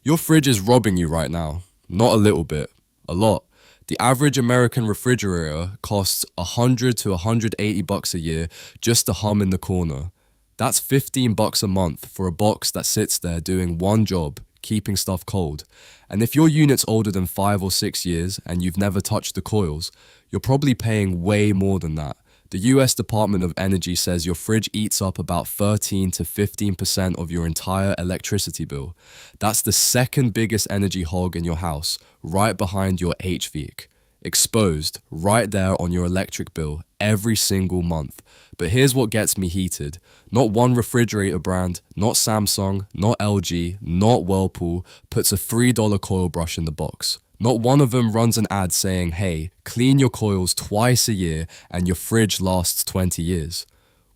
Your fridge is robbing you right now. Not a little bit, a lot. The average American refrigerator costs 100 to 180 bucks a year just to hum in the corner. That's 15 bucks a month for a box that sits there doing one job, keeping stuff cold. And if your unit's older than 5 or 6 years and you've never touched the coils, you're probably paying way more than that. The US Department of Energy says your fridge eats up about 13 to 15% of your entire electricity bill. That's the second biggest energy hog in your house, right behind your HVAC. Exposed, right there on your electric bill, every single month. But here's what gets me heated. Not one refrigerator brand, not Samsung, not LG, not Whirlpool, puts a $3 coil brush in the box. Not one of them runs an ad saying, hey, clean your coils twice a year and your fridge lasts 20 years.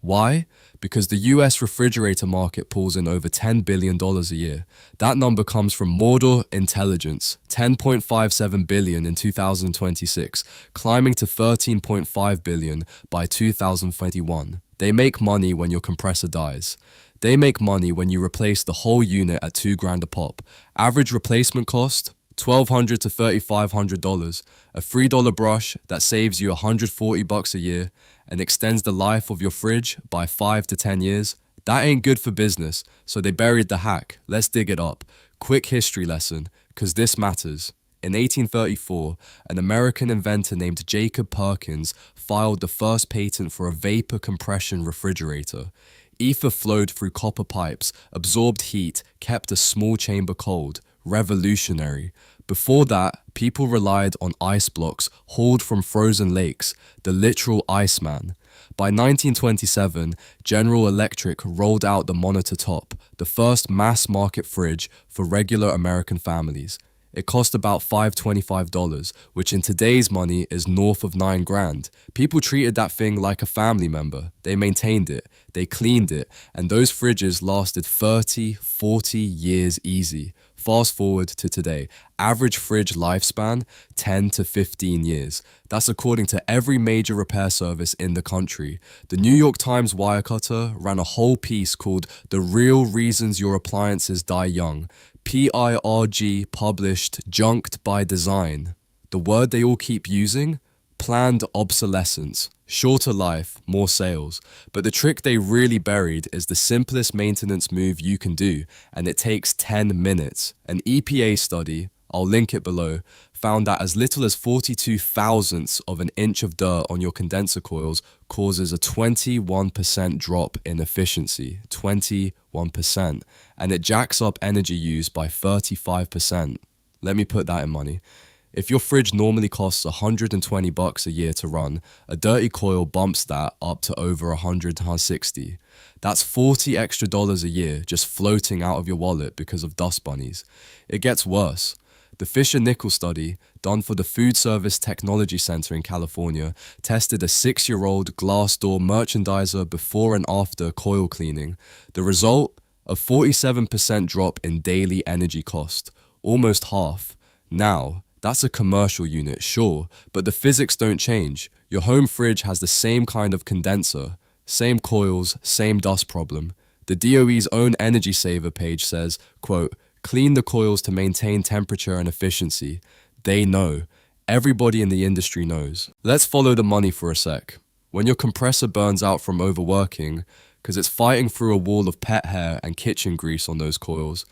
Why? Because the US refrigerator market pulls in over $10 billion a year. That number comes from Mordor Intelligence, $10.57 billion in 2026, climbing to $13.5 billion by 2021. They make money when your compressor dies. They make money when you replace the whole unit at $2,000 a pop. Average replacement cost? $1,200 to $3,500, a $3 brush that saves you 140 bucks a year and extends the life of your fridge by 5 to 10 years. That ain't good for business, so they buried the hack. Let's dig it up. Quick history lesson, cause this matters. In 1834, an American inventor named Jacob Perkins filed the first patent for a vapor compression refrigerator. Ether flowed through copper pipes, absorbed heat, kept a small chamber cold. Revolutionary. Before that, people relied on ice blocks hauled from frozen lakes, the literal Iceman. By 1927, General Electric rolled out the Monitor Top, the first mass-market fridge for regular American families. It cost about $525, which in today's money is north of $9,000. People treated that thing like a family member. They maintained it, they cleaned it, and those fridges lasted 30, 40 years easy. Fast forward to today, average fridge lifespan, 10 to 15 years. That's according to every major repair service in the country. The New York Times Wirecutter ran a whole piece called The Real Reasons Your Appliances Die Young. PIRG published Junked by Design. The word they all keep using? Planned obsolescence. Shorter life, more sales. But the trick they really buried is the simplest maintenance move you can do, and it takes 10 minutes. An EPA study, I'll link it below, found that as little as 42 thousandths of an inch of dirt on your condenser coils causes a 21% drop in efficiency. 21%. And it jacks up energy use by 35%. Let me put that in money. If your fridge normally costs 120 bucks a year to run, a dirty coil bumps that up to over 160. That's $40 extra a year just floating out of your wallet because of dust bunnies. It gets worse. The Fisher-Nichols study, done for the Food Service Technology Center in California, tested a 6-year-old glass door merchandiser before and after coil cleaning. The result? A 47% drop in daily energy cost. Almost half. Now, that's a commercial unit, sure, but the physics don't change. Your home fridge has the same kind of condenser, same coils, same dust problem. The DOE's own energy saver page says, quote, clean the coils to maintain temperature and efficiency. They know. Everybody in the industry knows. Let's follow the money for a sec. When your compressor burns out from overworking, because it's fighting through a wall of pet hair and kitchen grease on those coils,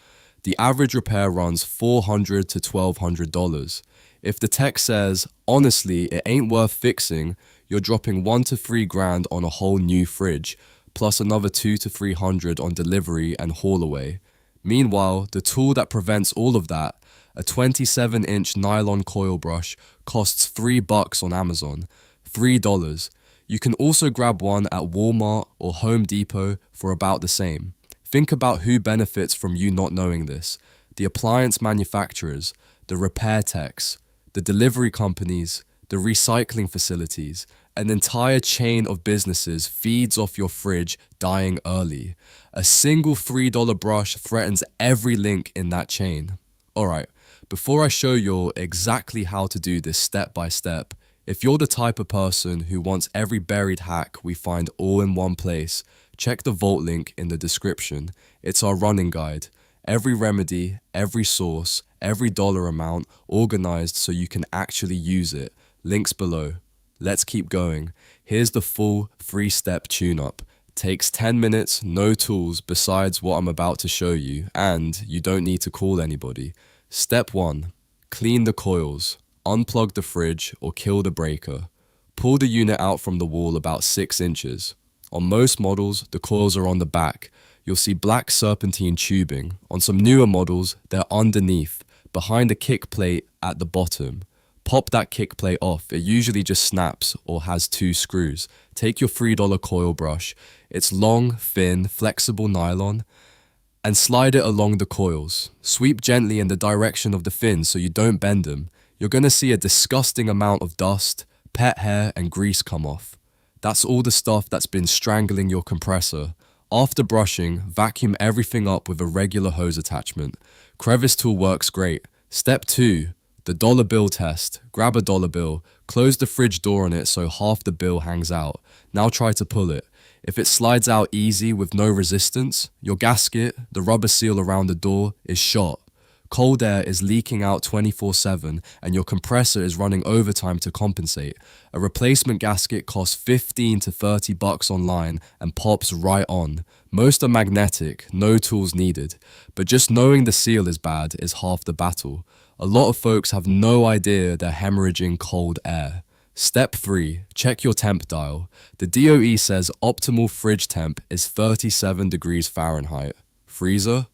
the average repair runs $400 to $1,200. If the tech says, honestly, it ain't worth fixing, you're dropping $1 to $3,000 on a whole new fridge, plus another $200 to $300 on delivery and haul away. Meanwhile, the tool that prevents all of that, a 27-inch nylon coil brush, costs $3 on Amazon. $3. You can also grab one at Walmart or Home Depot for about the same. Think about who benefits from you not knowing this. The appliance manufacturers, the repair techs, the delivery companies, the recycling facilities. An entire chain of businesses feeds off your fridge dying early. A single $3 brush threatens every link in that chain. Alright, before I show you exactly how to do this step by step, if you're the type of person who wants every buried hack we find all in one place, check the Vault link in the description. It's our running guide. Every remedy, every source, every dollar amount organized so you can actually use it. Links below. Let's keep going. Here's the full 3-step tune-up. Takes 10 minutes, no tools besides what I'm about to show you, and you don't need to call anybody. Step 1. Clean the coils. Unplug the fridge or kill the breaker. Pull the unit out from the wall about 6 inches. On most models, the coils are on the back. You'll see black serpentine tubing. On some newer models, they're underneath, behind the kick plate at the bottom. Pop that kick plate off. It usually just snaps or has 2 screws. Take your $3 coil brush. It's long, thin, flexible nylon, and slide it along the coils. Sweep gently in the direction of the fins so you don't bend them. You're gonna see a disgusting amount of dust, pet hair, and grease come off. That's all the stuff that's been strangling your compressor. After brushing, vacuum everything up with a regular hose attachment. Crevice tool works great. Step 2. The dollar bill test. Grab a dollar bill, close the fridge door on it so half the bill hangs out. Now try to pull it. If it slides out easy with no resistance, your gasket, the rubber seal around the door, is shot. Cold air is leaking out 24/7 and your compressor is running overtime to compensate. A replacement gasket costs 15 to 30 bucks online and pops right on. Most are magnetic, no tools needed, but just knowing the seal is bad is half the battle. A lot of folks have no idea they're hemorrhaging cold air. Step 3. Check your temp dial. The DOE says optimal fridge temp is 37 degrees Fahrenheit. Freezer?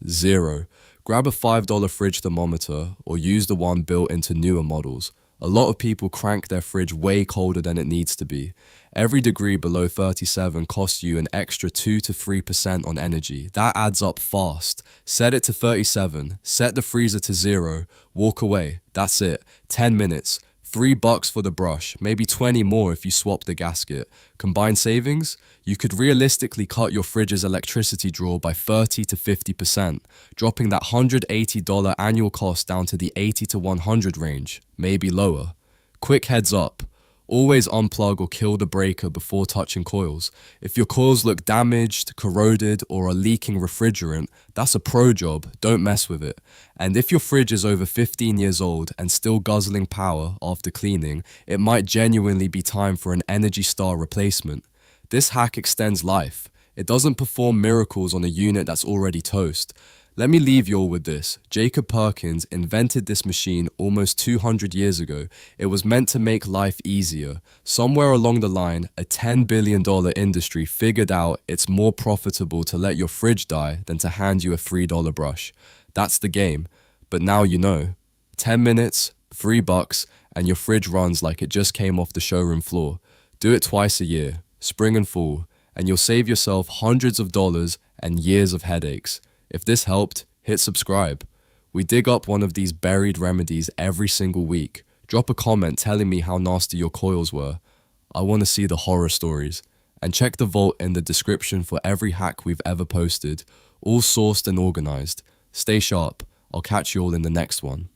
0. Grab a $5 fridge thermometer or use the one built into newer models. A lot of people crank their fridge way colder than it needs to be. Every degree below 37 costs you an extra 2 to 3% on energy. That adds up fast. Set it to 37, set the freezer to 0, walk away. That's it. 10 minutes. $3 for the brush, maybe 20 more if you swap the gasket. Combined savings? You could realistically cut your fridge's electricity draw by 30 to 50%, dropping that $180 annual cost down to the 80 to 100 range, maybe lower. Quick heads up. Always unplug or kill the breaker before touching coils. If your coils look damaged, corroded, or are leaking refrigerant, that's a pro job, don't mess with it. And if your fridge is over 15 years old and still guzzling power after cleaning, it might genuinely be time for an Energy Star replacement. This hack extends life. It doesn't perform miracles on a unit that's already toast. Let me leave you all with this. Jacob Perkins invented this machine almost 200 years ago. It was meant to make life easier. Somewhere along the line, a $10 billion industry figured out it's more profitable to let your fridge die than to hand you a $3 brush. That's the game. But now you know. 10 minutes, $3, and your fridge runs like it just came off the showroom floor. Do it twice a year, spring and fall, and you'll save yourself hundreds of dollars and years of headaches. If this helped, hit subscribe. We dig up one of these buried remedies every single week. Drop a comment telling me how nasty your coils were. I want to see the horror stories. And check the vault in the description for every hack we've ever posted, all sourced and organized. Stay sharp. I'll catch you all in the next one.